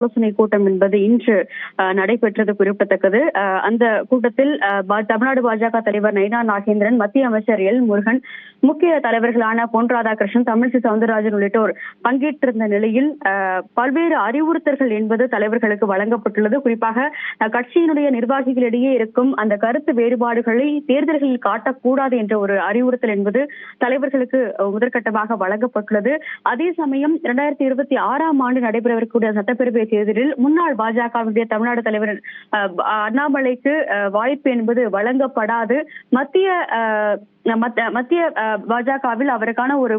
ஆலோசனை கூட்டம் என்பது இன்று நடைபெற்றது குறிப்பிடத்தக்கது. அந்த கூட்டத்தில் தமிழ்நாடு பாஜக தலைவர் நயினார் நாகேந்திரன், மத்திய அமைச்சர் எல் முருகன், முக்கிய தலைவர்களான பொன் ராதாகிருஷ்ணன், தமிழிசை சவுந்தரராஜன் உள்ளிட்டோர் பங்கேற்றிருந்த நிலையில் பல்வேறு அறிவுறுத்தல்கள் என்பது தலைவர்களுக்கு வழங்கப்பட்டுள்ளது. குறிப்பாக கட்சியினுடைய நிர்வாகிகளிடையே இருக்கும் அந்த கருத்து வேறுபாடுகளை தேர்தல்களில் காட்டக்கூடாது என்ற ஒரு அறிவுறுத்தல் என்பது தலைவர்களுக்கு முதற்கட்டமாக வழங்கப்பட்டுள்ளது. அதே சமயம் 2026ஆம் ஆண்டு நடைபெறக்கூடிய சட்டப்பேரவை தேர்தலில் முன்னாள் பாஜகவுடைய தமிழ்நாடு தலைவர் அண்ணாமலைக்கு வாய்ப்பு என்பது வழங்கப்படாது. மத்திய பாஜகவில் அவருக்கான ஒரு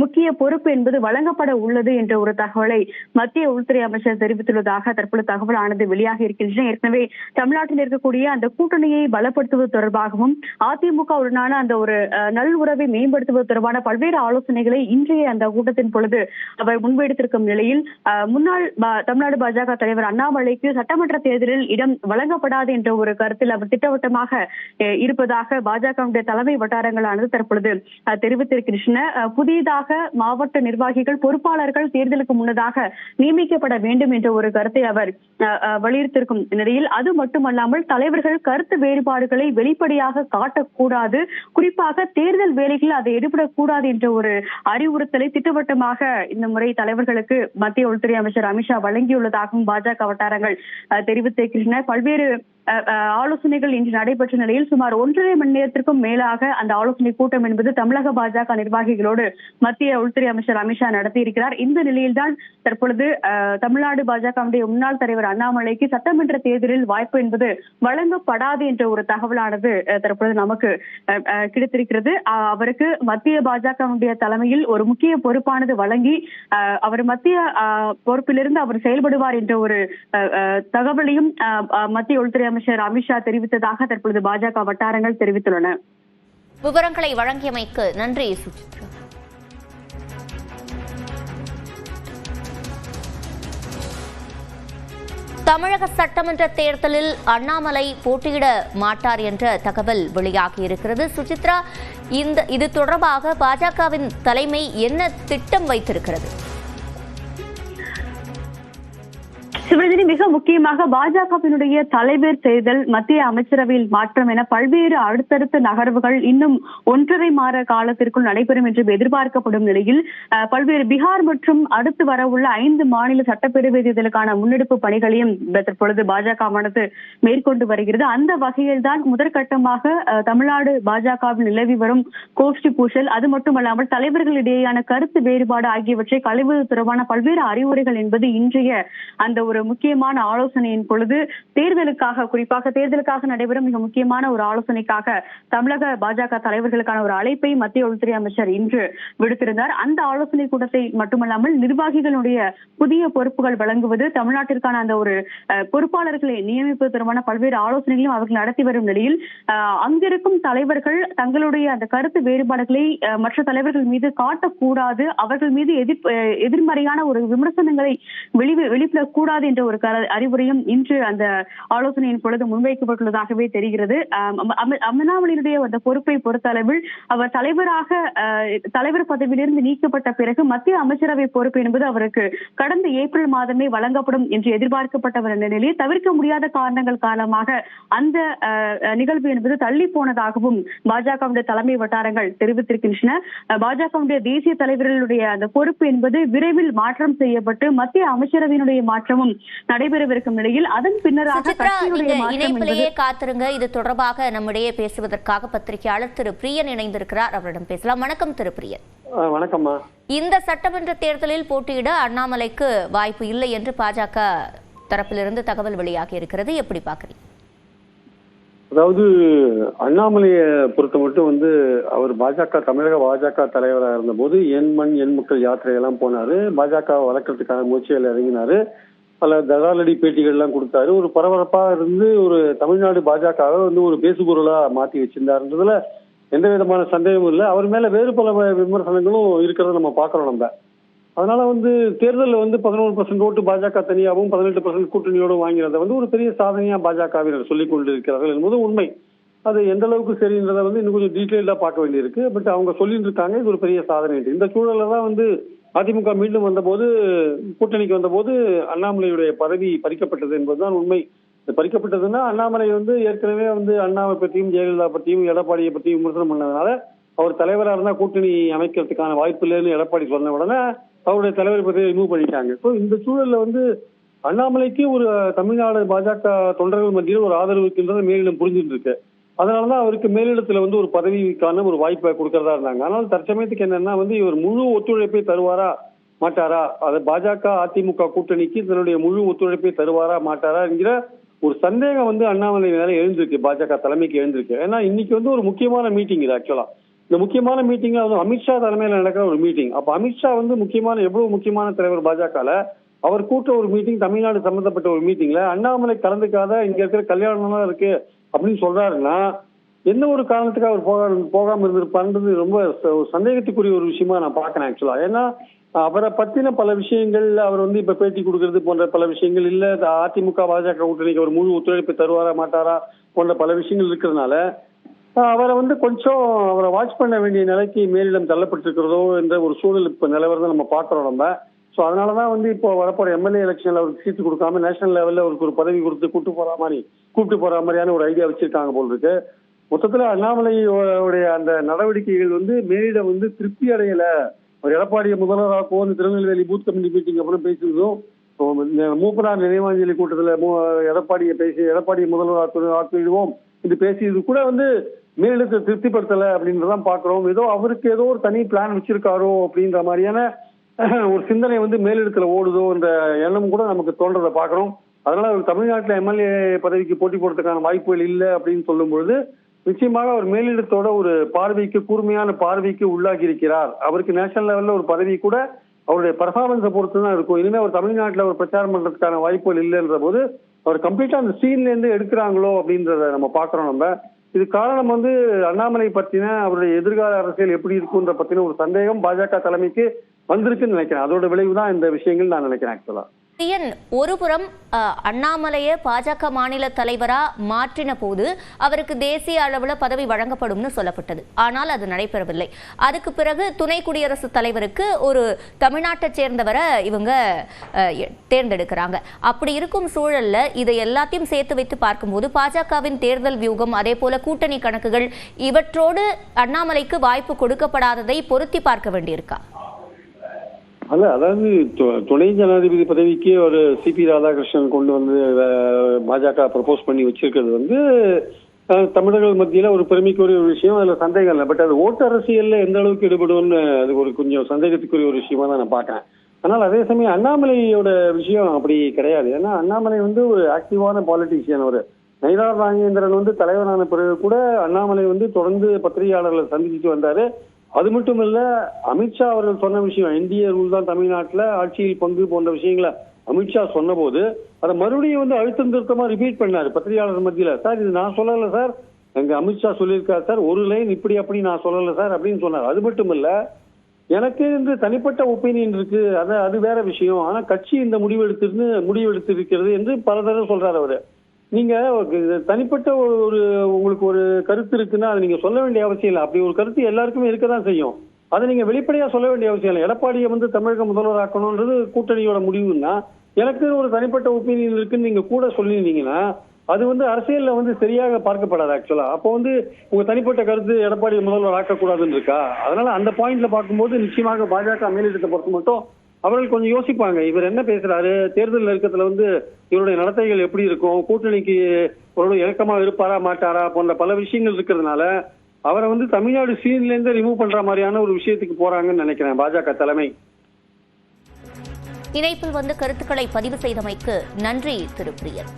முக்கிய பொறுப்பு என்பது வழங்கப்பட உள்ளது என்ற ஒரு தகவலை மத்திய உள்துறை அமைச்சர் தெரிவித்துள்ளதாக தற்போது தகவல் ஆனது வெளியாக இருக்கின்றன. ஏற்கனவே தமிழ்நாட்டில் இருக்கக்கூடிய அந்த கூட்டணியை பலப்படுத்துவது தொடர்பாகவும் அதிமுகவுடனான அந்த ஒரு நல்லுறவை மேம்படுத்துவது தொடர்பான பல்வேறு ஆலோசனைகளை இன்றைய அந்த கூட்டத்தின் பொழுது அவர் முன்வைத்திருக்கும் நிலையில் முன்னாள் தமிழ்நாடு பாஜக தலைவர் அண்ணாமலைக்கு சட்டமன்ற தேர்தலில் இடம் வழங்கப்படாது என்ற ஒரு கருத்தில் அவர் திட்டவட்டமாக இருப்பதாக பாஜகவுடைய தலைமை வட்டாரங்களானது தற்பொழுது தெரிவித்திருக்கின்றன. புதிதாக மாவட்ட நிர்வாகிகள், பொறுப்பாளர்கள் தேர்தலுக்கு முன்னதாக நியமிக்கப்பட வேண்டும் என்ற ஒரு கருத்தை அவர் வலியுறுத்திருக்கும் நிலையில், அது மட்டுமல்லாமல் தலைவர்கள் கருத்து வேறுபாடுகளை வெளிப்படையாக காட்டக்கூடாது, குறிப்பாக தேர்தல் வேலைகளில் அதை ஈடுபடக்கூடாது என்ற ஒரு அறிவுறுத்தலை திட்டவட்டமாக இந்த முறை தலைவர்களுக்கு மத்திய உள்துறை அமைச்சர் அமித்ஷா வழங்கியுள்ளதாகவும் பாஜக வட்டாரங்கள் தெரிவித்திருக்கின்றன. பல்வேறு ஆலோசனைகள் இன்று நடைபெற்ற நிலையில் சுமார் 1.5 மணி நேரத்திற்கும் மேலாக அந்த ஆலோசனை கூட்டம் என்பது தமிழக பாஜக நிர்வாகிகளோடு மத்திய உள்துறை அமைச்சர் அமித்ஷா நடத்தியிருக்கிறார். இந்த நிலையில்தான் தற்பொழுது தமிழ்நாடு பாஜகவுடைய முன்னாள் தலைவர் அண்ணாமலைக்கு சட்டமன்ற தேர்தலில் வாய்ப்பு என்பது வழங்கப்படாது என்ற ஒரு தகவலானது தற்பொழுது நமக்கு கிடைத்திருக்கிறது. அவருக்கு மத்திய பாஜகவுடைய தலைமையில் ஒரு முக்கிய பொறுப்பானது வழங்கி அவர் மத்திய பொறுப்பிலிருந்து அவர் செயல்படுவார் என்ற ஒரு தகவலையும் மத்திய உள்துறை அமைச்சர் அமித்ஷா தெரிவித்ததாக தற்பொழுது பாஜக வட்டாரங்கள் தெரிவித்துள்ளன. விவரங்களை வழங்கியமைக்கு நன்றி சுசித்ரா. தமிழக சட்டமன்ற தேர்தலில் அண்ணாமலை போட்டியிட மாட்டார் என்ற தகவல் வெளியாகியிருக்கிறது. சுசித்ரா, இது தொடர்பாக பாஜகவின் தலைமை என்ன திட்டம் வைத்திருக்கிறது? சிவரஞ்சனி, மிக முக்கியமாக பாஜகவினுடைய தலைவர் தேர்தல், மத்திய அமைச்சரவையில் மாற்றம் என பல்வேறு அடுத்தடுத்த நகர்வுகள் இன்னும் 1.5 மாத காலத்திற்குள் நடைபெறும் என்று எதிர்பார்க்கப்படும் நிலையில் பல்வேறு பீகார் மற்றும் அடுத்து வரவுள்ள 5 மாநில சட்டப்பேரவை தேர்தலுக்கான முன்னெடுப்பு பணிகளையும் தற்பொழுது பாஜகவானது மேற்கொண்டு வருகிறது. அந்த வகையில் தான் முதற்கட்டமாக தமிழ்நாடு பாஜகவில் நிலவி வரும் கோஷ்டி பூசல், அது மட்டுமல்லாமல் தலைவர்களிடையேயான கருத்து வேறுபாடு ஆகியவற்றை களைவது தொடர்பான பல்வேறு அறிவுரைகள் என்பது இன்றைய அந்த ஒரு முக்கியமான ஆலோசனையின் பொழுது குறிப்பாக தேர்தலுக்காக நடைபெறும் மிக முக்கியமான ஒரு ஆலோசனைக்காக தமிழக பாஜக தலைவர்களுக்கான ஒரு அழைப்பை மத்திய உள்துறை அமைச்சர் இன்று விடுத்திருந்தார். அந்த ஆலோசனை கூட்டத்தை மட்டுமல்லாமல் நிர்வாகிகளுடைய புதிய பொறுப்புகள் வழங்குவது, தமிழ்நாட்டிற்கான அந்த ஒரு பொறுப்பாளர்களை நியமிப்பது தொடர்பான பல்வேறு ஆலோசனைகளையும் அவர்கள் நடத்தி வரும் நிலையில் அங்கிருக்கும் தலைவர்கள் தங்களுடைய அந்த கருத்து வேறுபாடுகளை மற்ற தலைவர்கள் மீது காட்டக்கூடாது, அவர்கள் மீது எதிர்மறையான ஒரு விமர்சனங்களை வெளியிடக்கூடாது என்ற ஒரு அறிவுரையும் இன்று அந்த ஆலோசனையின் பொழுது முன்வைக்கப்பட்டுள்ளதாகவே தெரிகிறது. அண்ணாமலையினுடைய அந்த பொறுப்பை பொறுத்தளவில் அவர் தலைவர் பதவியிலிருந்து நீக்கப்பட்ட பிறகு மத்திய அமைச்சரவை பொறுப்பு என்பது அவருக்கு கடந்த ஏப்ரல் மாதமே வழங்கப்படும் என்று எதிர்பார்க்கப்பட்ட நிலையில் தவிர்க்க முடியாத காரணங்கள் காரணமாக அந்த நிகழ்வு என்பது தள்ளி போனதாகவும் பாஜகவுடைய தலைமை வட்டாரங்கள் தெரிவித்திருக்கின்றன. பாஜகவுடைய தேசிய தலைவர்களுடைய அந்த பொறுப்பு என்பது விரைவில் மாற்றம் செய்யப்பட்டு மத்திய அமைச்சரவையினுடைய மாற்றமும் நடைபெறவிருக்கும் நிலையில் அதன் பின்னராக இணைப்பிலேயே காத்திருங்க. இது தொடர்பாக நம்மிடையே பேசுவதற்காக பத்திரிகையாளர் திரு பிரியன் இணைந்திருக்கிறார். அவரிடம் பேசலாம். வணக்கம் திரு பிரியன். வணக்கம்மா. இந்த சட்டமன்ற தேர்தலில் போட்டியிட அண்ணாமலைக்கு வாய்ப்பு இல்லை என்று பாஜக தரப்பிலிருந்து தகவல் வெளியாகி இருக்கிறது. எப்படி பாக்குறீங்க? அதாவது அண்ணாமலையை பொறுத்த மட்டும் அவர் தமிழக பாஜக தலைவராக இருந்த போது என் மண் என் மக்கள் யாத்திரையெல்லாம் போனாரு, பாஜக வளர்க்கறதுக்கான முயற்சிகள் இறங்கினாரு, பல தடாலடி பேட்டிகள் எல்லாம் கொடுத்தாரு, ஒரு பரபரப்பா இருந்து ஒரு தமிழ்நாடு பாஜகவை ஒரு பேசுபொருளா மாத்தி வச்சிருந்தாருன்றதுல எந்த விதமான சந்தேகமும் இல்லை. அவர் மேல வேறு பல விமர்சனங்களும் இருக்கிறத நம்ம பாக்குறோம். நம்ம அதனால தேர்தலில் 11% ஓட்டு பாஜக தனியாகவும் 18% கூட்டணியோடும் வாங்கிறத ஒரு பெரிய சாதனையா பாஜகவினர் சொல்லிக் கொண்டிருக்கிறார்கள் என்பது உண்மை. அது எந்த அளவுக்கு சரின்றதை இன்னும் கொஞ்சம் டீட்டெயிலா பார்க்க வேண்டியிருக்கு. பட் அவங்க சொல்லிட்டு இருக்காங்க இது ஒரு பெரிய சாதனை. இந்த சூழல்ல தான் அதிமுக மீண்டும் வந்தபோது, கூட்டணிக்கு வந்தபோது அண்ணாமலையுடைய பதவி பறிக்கப்பட்டது என்பதுதான் உண்மை. பறிக்கப்பட்டதுன்னா அண்ணாமலை வந்து ஏற்கனவே வந்து அண்ணாவை பற்றியும் ஜெயலலிதா பற்றியும் எடப்பாடியை பற்றியும் விமர்சனம் பண்ணதுனால அவர் தலைவராக இருந்தா கூட்டணி அமைக்கிறதுக்கான வாய்ப்பு இல்லைன்னு எடப்பாடி சொன்ன உடனே அவருடைய தலைவர் பற்றியை ரிமூவ் பண்ணிட்டாங்க. ஸோ இந்த சூழல்ல வந்து அண்ணாமலைக்கு ஒரு தமிழ்நாடு பாஜக தொண்டர்கள் மத்தியில் ஒரு ஆதரவு இருக்கின்றது மேலிடம் புரிஞ்சுட்டு இருக்கு. அதனாலதான் அவருக்கு மேலிடத்துல வந்து ஒரு பதவிக்கான ஒரு வாய்ப்பை கொடுக்கறதா இருந்தாங்க. ஆனால் தற்சமயத்துக்கு என்னன்னா வந்து இவர் முழு ஒத்துழைப்பை தருவாரா மாட்டாரா, அது பாஜக அதிமுக கூட்டணிக்கு தன்னுடைய முழு ஒத்துழைப்பை தருவாரா மாட்டாரா என்கிற ஒரு சந்தேகம் வந்து அண்ணாமலை மேல எழுந்திருக்கு, பாஜக தலைமைக்கு எழுந்திருக்கு. ஏன்னா இன்னைக்கு வந்து ஒரு முக்கியமான மீட்டிங் இது. ஆக்சுவலா இந்த முக்கியமான மீட்டிங்ல வந்து அமித்ஷா தலைமையில நடக்கிற ஒரு மீட்டிங். அப்ப அமித்ஷா வந்து எவ்வளவு முக்கியமான தலைவர் பாஜகல, அவர் கூட்ட ஒரு மீட்டிங், தமிழ்நாடு சம்பந்தப்பட்ட ஒரு மீட்டிங்ல அண்ணாமலை கலந்துக்காத இங்க இருக்கிற கல்யாணம் இருக்கு அப்படின்னு சொல்றாருன்னா என்ன ஒரு காரணத்துக்கு அவர் போகாம இருந்திருப்பான்றது ரொம்ப சந்தேகத்துக்குரிய ஒரு விஷயமா நான் பாக்கிறேன் ஆக்சுவலா. ஏன்னா அவரை பத்தின பல விஷயங்கள், அவர் வந்து இப்ப பேட்டி கொடுக்கறது போன்ற பல விஷயங்கள் இல்ல, அதிமுக பாஜக கூட்டணிக்கு அவர் முழு ஒத்துழைப்பு தருவாரா மாட்டாரா போன்ற பல விஷயங்கள் இருக்கிறதுனால அவரை வந்து கொஞ்சம் அவரை வாட்ச் பண்ண வேண்டிய நிலைக்கு மேலிடம் தள்ளப்பட்டிருக்கிறதோ என்ற ஒரு சூழல் இப்ப நிலவரத்தை நம்ம பாக்குறோம் நம்ம. ஸோ அதனாலதான் வந்து இப்போ வரப்போற எம்எல்ஏ எலெக்ஷன்ல அவருக்கு சீட்டு கொடுக்காம நேஷனல் லெவல்ல அவருக்கு ஒரு பதவி கொடுத்து கூப்பிட்டு போற மாதிரியான ஒரு ஐடியா வச்சிருக்காங்க போல் இருக்கு. மொத்தத்துல அண்ணாமலையோடைய அந்த நடவடிக்கைகள் வந்து மேலிடம் வந்து திருப்தி அடையல. ஒரு எடப்பாடியை முதல்வராக்குவோம் திருநெல்வேலி பூத் கமிட்டி மீட்டிங் அப்புறம் பேசியதும், மூப்பனார் நினைவாஞ்சலி கூட்டத்துல எடப்பாடியை முதல்வராக்குவோம் இது பேசியது கூட வந்து மேலிடத்தை திருப்திப்படுத்தல அப்படின்றதான் பாக்குறோம். அவருக்கு ஏதோ ஒரு தனி பிளான் வச்சிருக்காரோ அப்படின்ற மாதிரியான ஒரு சிந்தனை வந்து மேலிடத்துல ஓடுதோ என்ற எண்ணம் கூட நமக்கு தோன்றதை பாக்குறோம். அதனால அவர் தமிழ்நாட்டில் எம்எல்ஏ பதவிக்கு போட்டி போடுறதுக்கான வாய்ப்புகள் இல்லை அப்படின்னு சொல்லும் பொழுது நிச்சயமாக அவர் மேலிடத்தோட ஒரு கூர்மையான பார்வைக்கு உள்ளாகி இருக்கிறார். அவருக்கு நேஷனல் லெவல்ல ஒரு பதவி கூட அவருடைய பர்ஃபார்மன்ஸை பொறுத்து தான் இருக்கும். இனிமே அவர் தமிழ்நாட்டில் ஒரு பிரச்சாரம் பண்றதுக்கான வாய்ப்புகள் இல்லைன்ற போது அவர் கம்ப்ளீட்டா அந்த சீன்ல இருந்து எடுக்கிறாங்களோ அப்படின்றத நம்ம பாக்குறோம். நம்ம இது காரணம் வந்து அண்ணாமலை பத்தின அவருடைய எதிர்கால அரசியல் எப்படி இருக்குன்ற பத்தின ஒரு சந்தேகம் பாஜக தலைமைக்கு வந்திருக்குன்னு நினைக்கிறேன். அதோட விளைவு தான் இந்த விஷயங்கள் நான் நினைக்கிறேன் ஆக்சுவலா. ஒருபுறம் அண்ணாமலையை பாஜக மாநில தலைவரா மாற்றின போது அவருக்கு தேசிய அளவில் பதவி வழங்கப்படும்னு சொல்லப்பட்டது. ஆனால் அது நடைபெறவில்லை. அதுக்கு பிறகு துணை குடியரசுத் தலைவருக்கு ஒரு தமிழ்நாட்டை சேர்ந்தவரை இவங்க தேர்ந்தெடுக்கிறாங்க. அப்படி இருக்கும் சூழல்ல இதை எல்லாத்தையும் சேர்த்து வைத்து பார்க்கும்போது பாஜகவின் தேர்தல் வியூகம், அதே போல கூட்டணி கணக்குகள் இவற்றோடு அண்ணாமலைக்கு வாய்ப்பு கொடுக்கப்படாததை பொருத்தி பார்க்க வேண்டியிருக்கா? அதாவது துணை ஜனாதிபதி பதவிக்கு ஒரு சிபி ராதாகிருஷ்ணன் கொண்டு வந்து பாஜக ப்ரப்போஸ் பண்ணி வச்சிருக்கிறது வந்து தமிழர்கள் மத்தியில ஒரு பெருமைக்குரிய ஒரு விஷயம், அதுல சந்தேகம் இல்லை. பட் அது ஓட்டு அரசியல்ல எந்த அளவுக்கு ஈடுபடும்னு அது ஒரு கொஞ்சம் சந்தேகத்துக்குரிய ஒரு விஷயமா தான் நான் பாக்கிறேன். ஆனால் அதே சமயம் அண்ணாமலையோட விஷயம் அப்படி கிடையாது. ஏன்னா அண்ணாமலை வந்து ஒரு ஆக்டிவான பாலிட்டிஷியன். ஒரு நயினார் நாகேந்திரன் வந்து தலைவரான பிறகு கூட அண்ணாமலை வந்து தொடர்ந்து பத்திரிகையாளர்களை சந்திச்சுட்டு வந்தாரு. அது மட்டும் இல்ல, அமித்ஷா அவர்கள் சொன்ன விஷயம் என்டிஏ ரூல் தான் தமிழ்நாட்டுல ஆட்சியில் பங்கு போன்ற விஷயங்களை அமித்ஷா சொன்ன போது அதை மறுபடியும் வந்து அழுத்தம் திருத்தமா ரிப்பீட் பண்ணாரு பத்திரிகையாளர் மத்தியில. சார் இது நான் சொல்லல சார், எங்க அமித்ஷா சொல்லியிருக்காரு சார், ஒரு லைன் இப்படி அப்படி நான் சொல்லல சார் அப்படின்னு சொன்னார். அது மட்டும் இல்ல, எனக்கு இந்த தனிப்பட்ட ஒப்பீனியன் இருக்கு, அது வேற விஷயம், ஆனா கட்சி இந்த முடிவெடுத்திருக்கிறது என்று பல தடவை சொல்றாரு அவரு. நீங்க தனிப்பட்ட உங்களுக்கு ஒரு கருத்து இருக்குன்னா அது நீங்க சொல்ல வேண்டிய அவசியம் இல்லை. அப்படி ஒரு கருத்து எல்லாருக்குமே இருக்கதான் செய்யும். அதை நீங்க வெளிப்படையா சொல்ல வேண்டிய அவசியம் இல்லை. எடப்பாடியை வந்து தமிழக முதல்வராக்கணும்ன்றது கூட்டணியோட முடிவுன்னா எனக்கு ஒரு தனிப்பட்ட ஒப்பீனியன் இருக்குன்னு நீங்க கூட சொல்லியிருந்தீங்கன்னா அது வந்து அரசியல்ல வந்து சரியாக பார்க்கப்படாது ஆக்சுவலா. அப்போ வந்து உங்க தனிப்பட்ட கருத்து எடப்பாடி முதல்வர் ஆக்கக்கூடாதுன்னு இருக்கா? அதனால அந்த பாயிண்ட்ல பார்க்கும்போது நிச்சயமாக பாஜக மேலிடத்தை பொறுத்த மட்டும் அவர்கள் கொஞ்சம் யோசிப்பாங்க. இவர் என்ன பேசுறாரு, தேர்தல் நெருக்கத்துல வந்து இவருடைய நடத்தைகள் எப்படி இருக்கும், கூட்டணிக்கு ஒரு இணக்கமா இருப்பாரா மாட்டாரா போன்ற பல விஷயங்கள் இருக்கிறதுனால அவரை வந்து தமிழ்நாடு சீன்ல இருந்து ரிமூவ் பண்ற மாதிரியான ஒரு விஷயத்துக்கு போறாங்கன்னு நினைக்கிறேன் பாஜக தலைமை. இணைப்பில் வந்து கருத்துக்களை பதிவு செய்தமைக்கு நன்றி திரு பிரியன்.